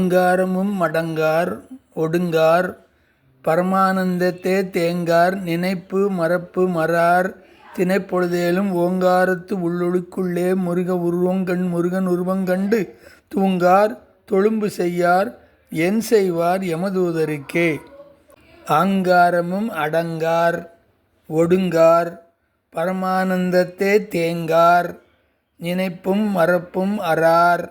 ஆங்காரமும் அடங்கார் ஒடுங்கார் பரமானந்தத்தே தேங்கார் நினைப்பு மறப்பு மறார் தினைப்பொழுதேலும் ஓங்காரத்து உள்ளொளிக்குள்ளே முருகன் உருவங்கண்டு தூங்கார் தொழும்பு செய்யார் என் செய்வார் யமதூதருக்கே. ஆங்காரமும் அடங்கார் ஒடுங்கார் பரமானந்தத்தே தேங்கார் நினைப்பும் மறப்பும் அறார்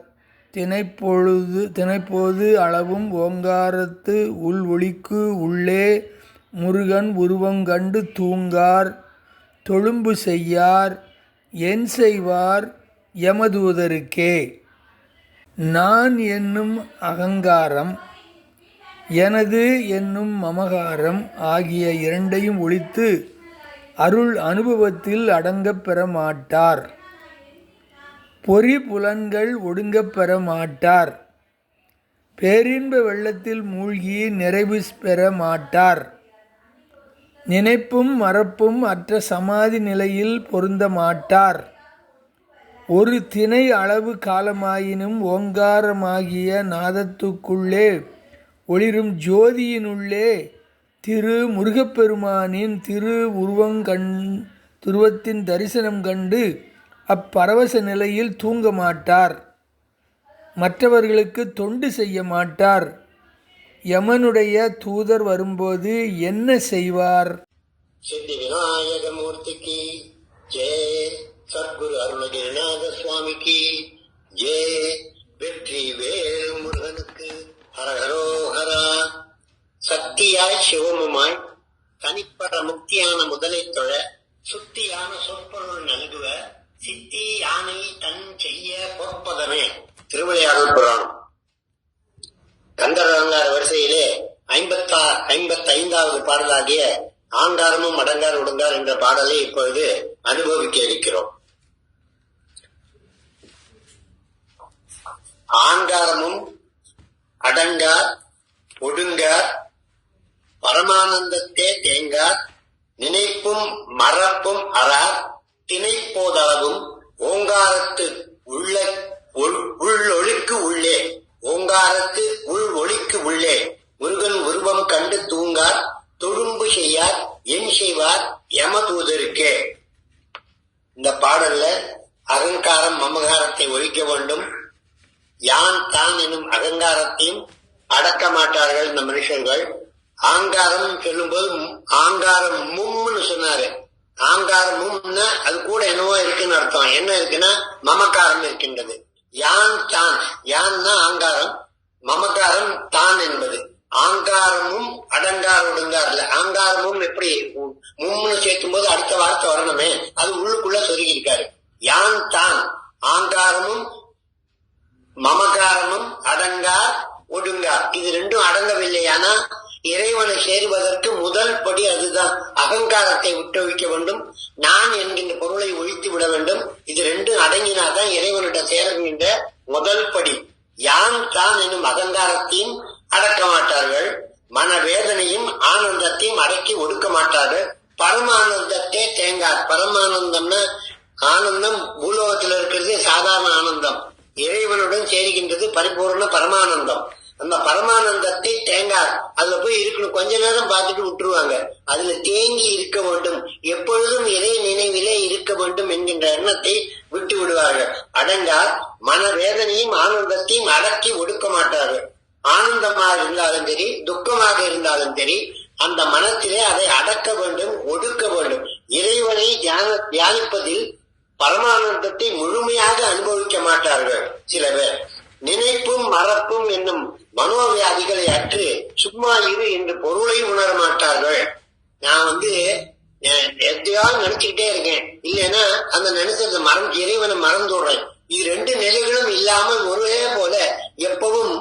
தினைப்போது அளவும் ஓங்காரத்து உள் ஒளிக்கு உள்ளே முருகன் உருவங்கண்டு தூங்கார் தொழும்பு செய்யார் என் செய்வார் யமதூதருக்கே. நான் என்னும் அகங்காரம் எனது என்னும் மமகாரம் ஆகிய இரண்டையும் ஒழித்து அருள் அனுபவத்தில் அடங்கப் பெற மாட்டார். பொறி புலன்கள் ஒடுங்கப் பெற மாட்டார். பேரின்ப வெள்ளத்தில் மூழ்கி நிறைவு பெற மாட்டார். நினைப்பும் மறப்பும் அற்ற சமாதி நிலையில் பொருந்த மாட்டார். ஒரு தினை அளவு காலமாயினும் ஓங்காரமாகிய நாதத்துக்குள்ளே ஒளிரும் ஜோதியினுள்ளே திரு முருகப்பெருமானின் திருவுருவத்தின் தரிசனம் கண்டு அப்பரவச நிலையில் தூங்க மாட்டார். மற்றவர்களுக்கு தொண்டு செய்ய மாட்டார். யமனுடைய தூதர் வரும்போது என்ன செய்வார்? சித்தி விநாயகமூர்த்திக்கு ஜெய், சத்குரு அருணகிரிநாத சுவாமிக்கு ஜெய், வெற்றி வேல் முருகனுக்கு ஹரஹரோஹரா. சக்தியாய் சிவமுமாய் தனிப்பட முக்தியான முதலை தொழ சுத்தியான சொற்பொருள் நல்குவ சித்தி யானை தன் செய்ய பொற்பதமே. திருவிளையாடல் புராணம் கந்தரங்கார வரிசையிலே 55வது பாடலாகிய ஆங்காரமும் அடங்கார் ஒடுங்கார் என்ற பாடலை இப்பொழுது அனுபவிக்க இருக்கிறோம். ஆங்காரமும் அடங்கார் ஒடுங்கார் பரமானந்தத்தே தேங்கார் நினைப்பும் மறப்பும் அறார் தினைப்போதளவும் ஓங்காரத்து உள்ளொளிக்கு உள்ளே ஓங்காரத்து உள் ஒளிக்கு உள்ளே முருகன் உருவம் கண்டு தூங்கார் தொழும்பு செய்யார் என் செய்வார் யமதூதருக்கே. இந்த பாடல்ல அகங்காரம் மமகாரத்தை ஒழிக்க வேண்டும். யான் தான் எனும் அகங்காரத்தையும் அடக்க மாட்டார்கள் இந்த மனுஷர்கள். ஆங்காரம் சொல்லும்போது ஆங்காரம் மும்னு சொன்னாரு. ஆங்காரம் மும்னா அது கூட என்னவோ இருக்குன்னு அர்த்தம். என்ன இருக்குன்னா மமக்காரம் இருக்கின்றது. யான் தான், யான்னா ஆங்காரம், மமக்காரம் தான் என்பது. ஆங்காரமும் அடங்கார ஒடுங்கார்ல ஆங்காரமும் எப்படி மும்னு சேர்க்கும் போது அடுத்த வார்த்தை வரணுமே, அது உள்ளுக்குள்ள சொருகி இருக்காரு. யான் தான் ஆங்காரமும் மமகாரமும் அடங்கார் ஒடுங்கார், இது ரெண்டும் அடங்கவில்லையானா இறைவனை சேருவதற்கு முதல் படி அதுதான். அகங்காரத்தை விட்டு வைக்க வேண்டும். நான் என்கின்ற பொருளை ஒழித்து விட வேண்டும். இது ரெண்டும் அடங்கினாதான் இறைவனிட சேருகின்ற முதல் படி. யான் தான் எனும் அகங்காரத்தையும் அடக்க மாட்டார்கள். மனவேதனையும் ஆனந்தத்தையும் அடக்கி ஒடுக்க மாட்டார்கள். பரமானந்தத்தை தேங்கார். பரமானந்தம்னா ஆனந்தம் பூலோகத்தில் இருக்கிறது சாதாரண ஆனந்தம். இறைவனுடன் சேருகின்றது பரிபூர்ண பரமானந்தம். அந்த பரமானந்தத்தை தேங்கார். அதுல போய் இருக்கணும். கொஞ்ச நேரம் பார்த்துட்டு விட்டுருவாங்க. அதுல தேங்கி இருக்க வேண்டும். எப்பொழுதும் இறை நினைவிலே இருக்க வேண்டும் என்கின்ற எண்ணத்தை விட்டு விடுவார்கள். அடங்கார் மனவேதனையும் ஆனந்தத்தையும் அடக்கி ஒடுக்க மாட்டார்கள். ஆனந்தமாக இருந்தாலும் சரி, துக்கமாக இருந்தாலும் சரி, அந்த மனத்திலே அதை அடக்க வேண்டும், ஒடுக்க வேண்டும். இறைவனை தியானிப்பதில் பரமானந்தத்தை முழுமையாக அனுபவிக்க மாட்டார்கள் சில பேர். நினைப்பும் மறப்பும் என்னும் மனோவியாதிகளை அற்று சும்மா இரு என்று பொருளை உணர மாட்டார்கள். நான் எதையாவது நினைச்சுக்கிட்டே இருக்கேன், இல்லைன்னா அந்த நினைச்சது இறைவனை மறந்துடுறேன். இது ரெண்டு நிலைகளும் இல்லாமல் ஒரே போல எப்பவும்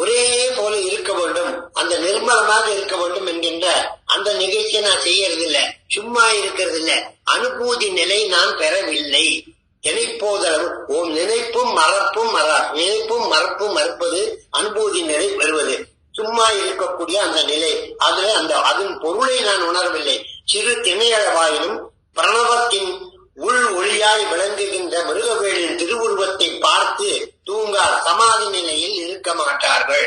ஒரே போல இருக்க வேண்டும், அந்த நிர்மலமாக இருக்க வேண்டும் என்கின்ற அந்த நிகழ்ச்சியை நான் செய்யறது இல்லை, சும்மா இருக்கிறது இல்லை. அனுபூதி நிலை நான் பெறவில்லை. நினைப்போதளவு ஓம் நினைப்பும் மறப்பும் நினைப்பும் மறப்பும் மறுப்பது அனுபூதி நிலை பெறுவது. சும்மா இருக்கக்கூடிய அந்த நிலை, அதுல அதன் பொருளை நான் உணரவில்லை. சிறு திணையளவாயினும் பிரணவத்தின் உள் ஒளியாய் விளங்குகின்ற மிருகவேலின் திருவுருவத்தை பார்த்து தூங்கார். சமாதி நிலையில் இருக்க மாட்டார்கள்.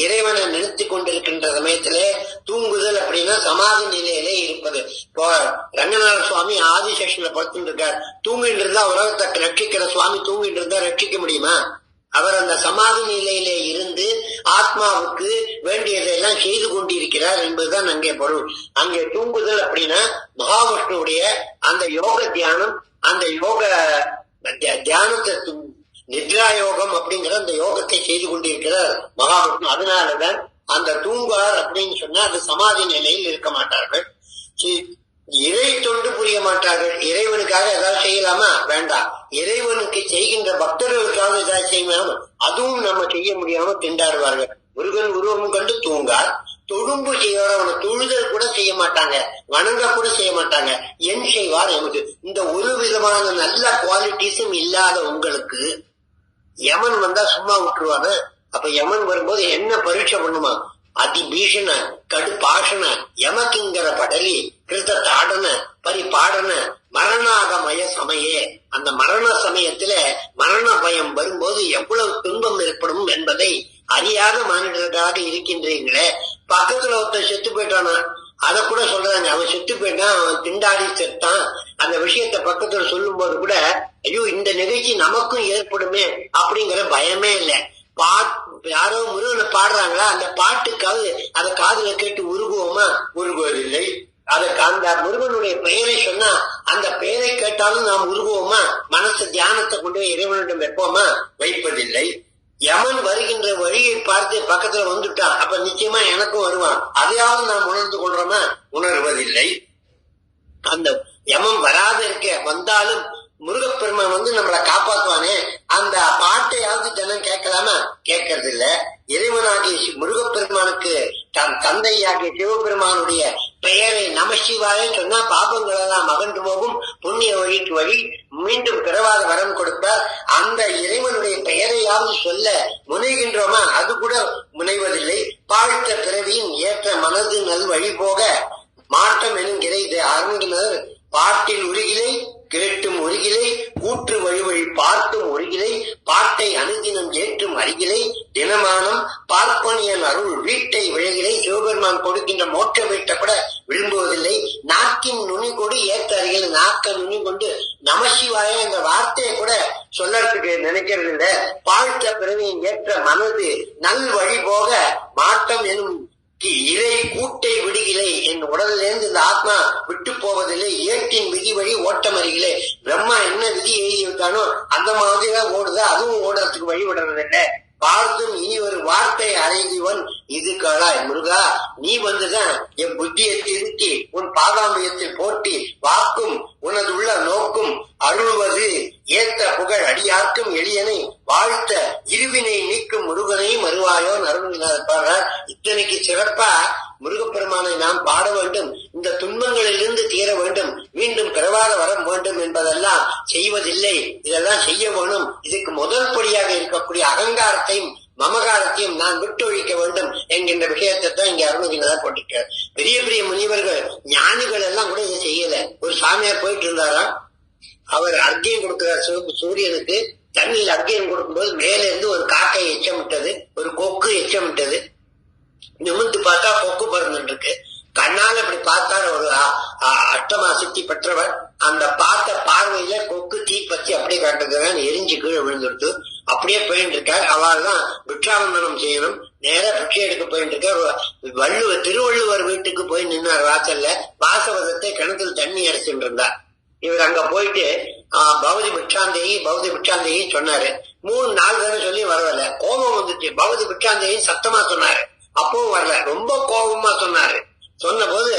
இறைவனை நிறுத்தி கொண்டிருக்கின்ற சமயத்திலே தூங்குதல் அப்படின்னா சமாதி நிலையிலே இருப்பது. இப்போ ரங்கநாத சுவாமி ஆதிசேஷன்ல படுத்துட்டு இருக்கார். தூங்கிட்டு இருந்தா உலகத்தை ரட்சிக்கிற சுவாமி தூங்கிட்டு இருந்தா ரட்சிக்க முடியுமா? அவர் அந்த சமாதி நிலையிலே இருந்து ஆத்மாவுக்கு வேண்டியதெல்லாம் செய்து கொண்டிருக்கிறார் என்பதுதான் அங்கே பொருள். அங்கே தூங்குதல் அப்படின்னா மகாவிஷ்ணுடைய அந்த யோக தியானம், அந்த யோக தியானத்தை நித்ரா யோகம் அப்படிங்கிற அந்த யோகத்தை செய்து கொண்டிருக்கிறார் மகாவிஷ்ணு. அதனாலதான் அந்த தூங்குவார் அப்படின்னு சொன்னா அது சமாதி நிலையில் இருக்க மாட்டார்கள், இறை தொண்டு புரிய மாட்டார்கள். இறைவனுக்காக ஏதாவது செய்யலாமா? வேண்டாம். இறைவனுக்கு செய்கின்ற பக்தர்களுக்காக ஏதாவது செய்யலாமா? அதுவும் நம்ம செய்ய முடியாம திண்டாடுவார்கள். முருகன் உருவம் கண்டு தூங்கார், தொழும்பு செய்வார். அவனை தொழுதல் கூட செய்ய மாட்டாங்க, வணங்க கூட செய்ய மாட்டாங்க. என் செய்வார் எமது. இந்த ஒரு விதமான நல்ல குவாலிட்டிஸும் இல்லாத உங்களுக்கு யமன் வந்தா சும்மா விட்டுருவாங்க. அப்ப யமன் வரும்போது என்ன பரீட்சை பண்ணுமா? அதிபீஷண கடுபாஷண யமகிங்கர படலி கிருத்த தாடன பரிபாடன மரணாகமய சமயே. அந்த மரண சமயத்துல மரண பயம் வரும்போது எவ்வளவு துன்பம் ஏற்படும் என்பதை அறியாத மனிதர்களாக இருக்கின்றீங்களே. பக்கத்துல ஒருத்தர் செத்து போயிட்டானா, அத கூட சொல்றாங்க. அவன் செத்து போயிட்டான், அவன் திண்டாடி செத்தான். அந்த விஷயத்த பக்கத்துல சொல்லும் போது கூட ஐயோ இந்த நிகழ்ச்சி நமக்கும் ஏற்படுமே அப்படிங்கிற பயமே இல்லை. யாரோ முருகனை பாடுறாங்களா, அந்த பாட்டுக்காவது அதை காதுல கேட்டு உருகுவோமா? உருகுவதில்லை. அதுக்கு அந்த முருகனுடைய பெயரை சொன்னா அந்த பெயரை கேட்டாலும் நாம் உருகுவோமா? மனசு தியானத்தை கொண்டு போய் இறைவனிடம் வைப்போமா? வைப்பதில்லை. யமன் வருகின்ற வழியை பார்த்து பக்கத்துல வந்துட்டான், அப்ப நிச்சயமா எனக்கும் வருவான், அதையாவது நாம் உணர்ந்து கொள்றோமா? உணர்வதில்லை. அந்த யமன் வராத இருக்க வந்தாலும் முருகப்பெருமான் வந்து நம்மளை காப்பாற்றுவானே, அந்த பாட்டையாவது ஜனம் கேட்கலாமா? கேட்கறது இல்ல. இறைவனாகிய முருகப்பெருமானுக்கு தன் தந்தையாகிய சிவபெருமானுடைய பெயரை நமசிவாய சொன்னா பாபங்கள் எல்லாம் அகன்று போகும், புண்ணிய வழிக்கு வழி, மீண்டும் பிறவாத வரம் கொடுப்பார். அந்த இறைவனுடைய பெயரையாவது சொல்ல முனைகின்றோமா? அது கூட முனைவதில்லை. பாழ்த்த பிறவியின் ஏற்ற மனது நல் வழி போக மாற்றம் என்கிற இது அருங்கினர் பாட்டில் உருகிலை கேட்டும் ஒருகிலை கூற்று வழி வழி பார்த்தும் ஒருகிலை பாட்டை அனுதினம் ஏற்றும் அருகிலை தினமானம் பார்ப்பனியன் அருள் வீட்டை விழகிலை. சிவபெருமான் கொடுக்கின்ற மோட்ச வீட்டை கூட விரும்புவதில்லை. நாக்கின் நுனி கொண்டு ஏற்ற அருகில் நாக்க நுனி கொண்டு நமசிவாய என்ற வார்த்தையை கூட சொல்லறதுக்கு நினைக்கிறது இல்லை. பாழ்த்த பிறவியின் ஏற்ற மனது நல் வழி போக மாற்றம் எனும் இறை கூட்டை விடுகிலை. என் உடலிலிருந்து இந்த ஆத்மா விட்டு போவதில்லை. ஏட்டின் விதி வழி ஓட்டம் அறிகிலே. பிரம்மா என்ன விதி எழுதியிருக்கானோ அந்த மாதிரிதான் ஓடுதா, அதுவும் ஓடுறதுக்கு வழி விடுறதில்லை. பார்த்தும் இனி ஒரு வார்த்தை அறைவன் இது காளாய். முருகா, நீ வந்துதான் என் புத்தியை திருத்தி உன் பாதாம்பயத்தில் போட்டி வாக்கும் உனதுள்ள நோக்கும் அருள்வது ஏத்த புகழ் அடியார்க்கும் எளியனை வாழ்த்த இருவினை நீக்கும் முருகனை மறுவாயோ அருள்நாதர் பாடுறார். இத்தனைக்கு சிறப்பா முருகப்பெருமானை நாம் பாட வேண்டும், இந்த துன்பங்களிலிருந்து தீர வேண்டும், மீண்டும் பிறவாத வரம் வேண்டும் என்பதெல்லாம் செய்வதில்லை. இதெல்லாம் செய்ய வேணும். இதுக்கு முதல் படியாக இருக்கக்கூடிய அகங்காரத்தையும் மமகாரத்தையும் நான் விட்டு ஒழிக்க வேண்டும் என்கின்ற விஷயத்தை தான் இங்க அருணகிரிநாதர் போட்டிருக்கார். பெரிய பெரிய முனிவர்கள் ஞானிகள் எல்லாம் கூட இதை செய்யல. ஒரு சாமியார் போயிட்டு இருந்தாரா, அவர் அர்க்கியம் கொடுக்கிறார் சூரியனுக்கு. தண்ணியில் அர்க்கியம் கொடுக்கும்போது மேல இருந்து ஒரு காக்கை எச்சமிட்டது, ஒரு கொக்கு எச்சமிட்டது. நிமிர்ந்து பார்த்தா கொக்கு பறந்துட்டு இருக்கு. கண்ணால் அப்படி பார்த்தார் ஒரு அஷ்டமா சித்தி பெற்றவர். அந்த பார்த்த பார்வையில கொக்கு தீ பத்தி அப்படியே காட்டுறதுதான் எரிஞ்சு கீழே விழுந்துடுத்து. அப்படியே போயிட்டு இருக்கார். அவள் தான் பிக்ஷாவந்தனம் செய்யணும். நேர பிக்ஷை எடுக்க போயிட்டு இருக்கார். திருவள்ளுவர் வீட்டுக்கு போய் நின்னார் வாசல்ல. வாசவதத்தை கிணத்துல தண்ணி அடைச்சுட்டு இருந்தார். இவர் அங்க போயிட்டு பௌதி பிக்ஷாந்தேயி சொன்னாரு. 3-4 தடவை சொல்லி வரவில்லை. கோபம் வந்துச்சு. பௌதி பிக்ஷாந்தேயி சத்தமா சொன்னாரு, அப்பவும் வரல. ரொம்ப கோபமா சொன்னாரு. சொன்ன போது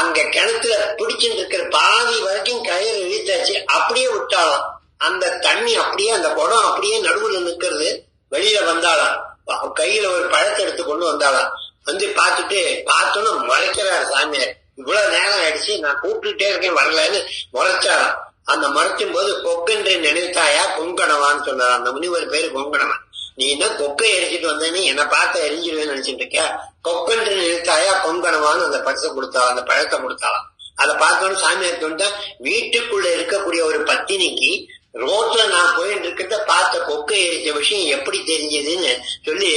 அங்க கிணத்துல பிடிச்சிட்டு இருக்கிற பாதி வரைக்கும் கயிறு இழுத்தாச்சு. அப்படியே விட்டாலும் அந்த தண்ணி அப்படியே அந்த குடம் அப்படியே நடுவுல நிக்கிறது. வெளியில வந்தாலாம், கையில ஒரு பழத்தை எடுத்து கொண்டு வந்தாலாம். வந்து பார்த்துட்டு பார்த்தோன்னு முறைக்கிறாரு சாமியார். இவ்வளவு நேரம் ஆயிடுச்சு, நான் கூப்பிட்டுட்டே இருக்கேன் வரலன்னு முறைச்சாராம். அந்த மறைச்சும் போது கொக்கென்று நினைத்தாயா கொங்கணவான்னு சொன்னார். அந்த முனிவர் பேரு கொங்கணவன். நீ என்ன கொக்கை எரிச்சிட்டு வந்தேன்னு என்னை பார்த்த எரிஞ்சிடுவேன்னு நினைச்சிட்டு இருக்க. கொக்கென்று நினைத்தாயா கொங்கணவான்னு அந்த பரிசை கொடுத்தாலும், அந்த பழத்தை கொடுத்தாலும். அதை பார்த்தோன்னு சாமியார் தோண்டா, வீட்டுக்குள்ள இருக்கக்கூடிய ஒரு பத்தினிக்கு ரோட்ல நான் போயிட்டு இருக்கிறத பார்த்த கொக்கை எரிச்ச விஷயம் எப்படி தெரிஞ்சதுன்னு சொல்லி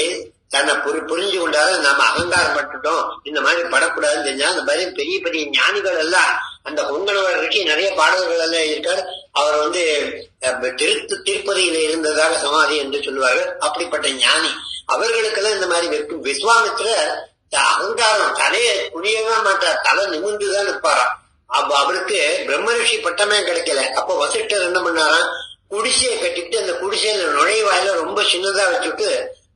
தன்னை புரிஞ்சு கொண்டாரு. நாம அகங்காரம் பட்டுட்டோம், இந்த மாதிரி படக்கூடாதுன்னு தெரிஞ்சா அந்த மாதிரி பெரிய பெரிய ஞானிகள் எல்லாம் அந்த கொங்கணவருக்கு நிறைய பாடல்கள் எல்லாம் இருக்காரு. அவர் திருப்பதியில இருந்ததாக சமாதி என்று சொல்லுவார்கள். அப்படிப்பட்ட ஞானி அவர்களுக்கெல்லாம் இந்த மாதிரி வெறுக்கும். விஸ்வாமித்திரர் அகங்காரம் தலையை குனியவே மாட்டார், தலை நிமிர்ந்துதான் இருப்பாராம். அவருக்கு பிரம்மரிஷி பட்டமே கிடைக்கல. அப்ப வசிஷ்டர் என்ன பண்ணாராம், குடிசையை கட்டிட்டு அந்த குடிசையில நுழைவாயில ரொம்ப சின்னதா வச்சுட்டு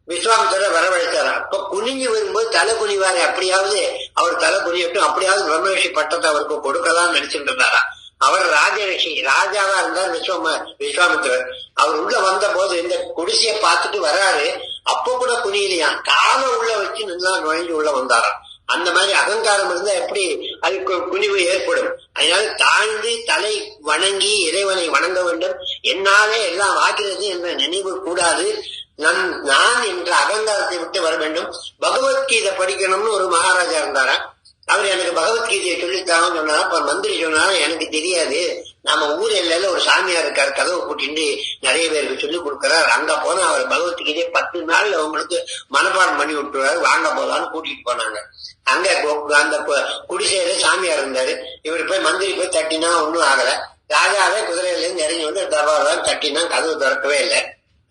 விஸ்வாமித்திர வரவழைத்தாராம். அப்ப குனிஞ்சு வரும்போது தலை குனிவாரு, அப்படியாவது அவர் தலை குனியட்டும், அப்படியாவது பிரம்மரிஷி பட்டத்தை அவருக்கு கொடுக்கலாம் நினைச்சிட்டு இருந்தாராம். அவர் ராஜரிஷி, ராஜாவா இருந்தார் விஸ்வாமித்திரர். அவர் உள்ள வந்த போது இந்த குடிசையை பார்த்துட்டு வராரு, அப்ப கூட குனியலையா, காலை உள்ள வச்சு நல்லா நுழைஞ்சு உள்ள வந்தாராம். அந்த மாதிரி அகங்காரம் இருந்தா எப்படி அதுக்கு குனிவு ஏற்படும். அதனால தாழ்ந்து தலை வணங்கி இறைவனை வணங்க வேண்டும். என்னாலே எல்லாம் ஆகிறது என்ற நினைவு கூடாது. நான் என்ற அகங்காரத்தை விட்டு வர வேண்டும். பகவத்கீதை படிக்கணும்னு ஒரு மகாராஜா இருந்தாரா, அவர் எனக்கு பகவத்கீதையை சொல்லித்தாங்கன்னு சொன்னாரா. அப்ப மந்திரி சொன்னாரா, எனக்கு தெரியாது, நம்ம ஊர் எல்லையில ஒரு சாமியார் இருக்காரு, கதவை கூட்டிட்டு நிறைய பேருக்கு சொல்லிக் கொடுக்கிறார், அங்க போனா அவர் பகவத்கீதையை 10 நாள்ல உங்களுக்கு மனப்பாடம் பண்ணி விட்டுருவாரு, வாங்க போலான்னு கூட்டிட்டு போனாங்க. அங்க அந்த குடிசையில சாமியார் இருந்தாரு. இவர் போய் மந்திரி போய் தட்டினா ஒன்னும் ஆகல. ராஜாவே குதிரையில இருந்து இறங்கி வந்து தபாதான் தட்டினா கதவு திறக்கவே இல்லை,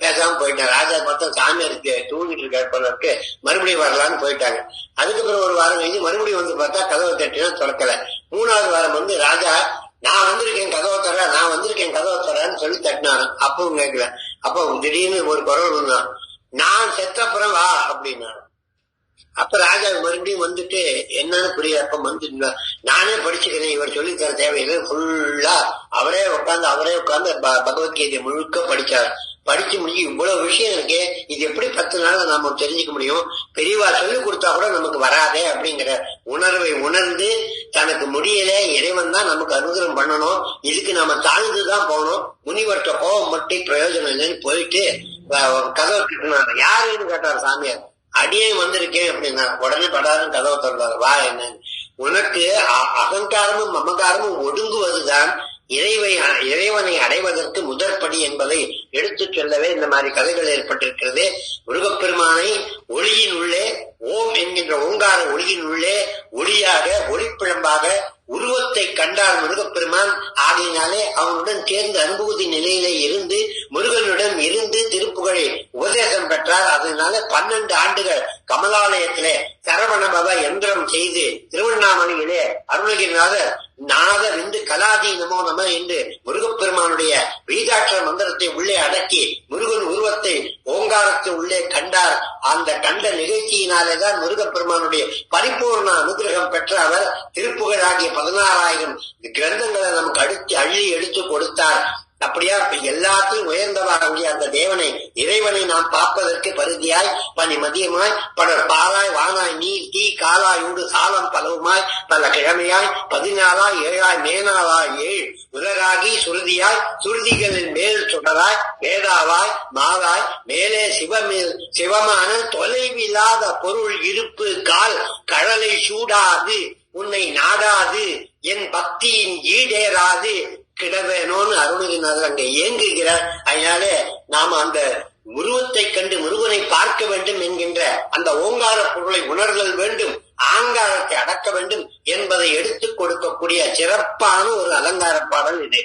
பேசாம போயிட்டாங்க. ராஜா பார்த்தா சாமியாருக்கு தூங்கிட்டு இருக்காரு போல இருக்கு, மறுபடியும் வரலான்னு போயிட்டாங்க. அதுக்கப்புறம் ஒரு வாரம் கழிஞ்சு மறுபடியும் வந்து பார்த்தா கதவை தட்டினா திறக்கல. 3வது வாரம் வந்து ராஜா, நான் வந்திருக்கேன் கதவை தர, நான் வந்திருக்கேன் கதவை தரேன்னு சொல்லி தட்டினாரு. அப்பவும் கேட்கல. அப்ப திடீர்னு ஒரு குரல் இருந்தான், நான் செத்தப்புறம் வா அப்படின்னாரு. அப்ப ராஜா மறுபடியும் வந்துட்டு என்னன்னு புரியல. அப்ப வந்து நானே படிச்சுக்கிறேன், இவர் சொல்லி தர தேவையில்லை, ஃபுல்லா அவரே உட்கார்ந்து பகவத்கீதை முழுக்க படிச்சார். படிச்சு முடிஞ்சு இவ்வளவு விஷயம் இருக்கு, இது எப்படி 10 நாள்ல நாம தெரிஞ்சுக்க முடியும், பெரியவா சொல்லி கொடுத்தா கூட நமக்கு வராதே அப்படிங்கிற உணர்வை உணர்ந்து தனக்கு முடியல, இறைவன் தான் நமக்கு அனுகிரகம் பண்ணணும், இதுக்கு நாம தாழ்ந்துதான் போகணும், முனிவர்கிட்ட கோபம் மட்டும் பிரயோஜனம் இல்லைன்னு போயிட்டு கதவை கிட்டினார். யாருன்னு கேட்டார் சாமியார். அடியே வந்திருக்கேன் அப்படின்னா. உடனே படாரும் கதவை திறந்தாரு. வா என்னன்னு. உனக்கு அகங்காரமும் மமகாரமும் ஒடுங்குவதுதான் இறைவனை அடைவதற்கு முதற்படி என்பதை எடுத்துச் சொல்லவே இந்த மாதிரி கதைகள் ஏற்பட்டிருக்கிறது. முருகப்பெருமானை ஒளியின் உள்ளே, ஓம் என்கின்ற ஓங்கார ஒளியின் உள்ளே ஒளியாக ஒளிப்பிழம்பாக உருவத்தை கண்டார் முருகப்பெருமான். ஆகையினாலே அவனுடன் சேர்ந்து அனுபூதி நிலையிலே இருந்து முருகனுடன் இருந்து திருப்புகழை உபதேசம் பெற்றார். அதனால 12 ஆண்டுகள் கமலாலயத்திலே சரவணபவ யந்திரம் செய்து திருவண்ணாமலையிலே அருணகிரிநாதர் நாத விந்து கலாதி நமோ நம என்று முருகப்பெருமானுடைய பீஜாட்சர மந்திரத்தை உள்ளே அடக்கி முருகன் உருவத்தை ஓங்காரத்தை உள்ளே கண்டார். அந்த கண்ட நிகழ்ச்சியினாலேதான் முருகப்பெருமானுடைய பரிபூர்ண அனுகிரகம் பெற்ற அவர் திருப்புகழாகிய 16,000 கிரந்தங்களை நமக்கு அள்ளி எடுத்து கொடுத்தார். அப்படியா எல்லாத்தையும் உயர்ந்தவாகிய அந்த தேவனை இறைவனை நாம் பார்ப்பதற்கு பருதியாய் பனி மதியமாய் படர் பாலாய் வானாய் நீர் தீ காலாயூடு சாலம் பலவுமாய் பல கிழமையாய் 14ஆய் 7ஆய் மேனாவாய் 7 உலராகி சுருதியாய் சுருதிகளின் மேல் சுடராய் வேதாவாய் மாவாய் மேலே சிவமான தொலைவில்லாத பொருள் இருப்பு கால் கடலை சூடாது உன்னை நாடாது என் பக்தியின் ஈடேறாது கிடவேனோன்னு அருணகிரிநாதர் அங்க இயங்குகிறார். அதனாலே நாம அந்த உருவத்தை கண்டு முருகனை பார்க்க வேண்டும் என்கின்ற அந்த ஓங்கார பொருளை உணர்தல் வேண்டும், ஆங்காரத்தை அடக்க வேண்டும் என்பதை எடுத்துக் கொடுக்கக்கூடிய சிறப்பான ஒரு அலங்கார பாடல் இது.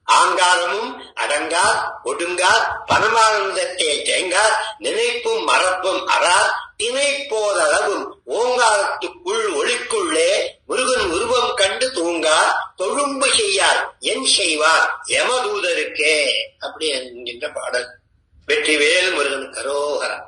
ஆங்காரமும் அடங்கார் ஒடுங்கார் பரமானந்தத்தை தேங்கார் நினைப்பும் மறப்பும் அறார் திணைப்போதளவும் ஓங்காரத்துக்குள் ஒளிக்குள்ளே முருகன் உருவம் கண்டு தூங்கார் தொழும்பு செய்யார் என் செய்வார் யமதூதருக்கே அப்படி என்கின்ற பாடல். வெற்றிவேல் முருகன் கரோகரா.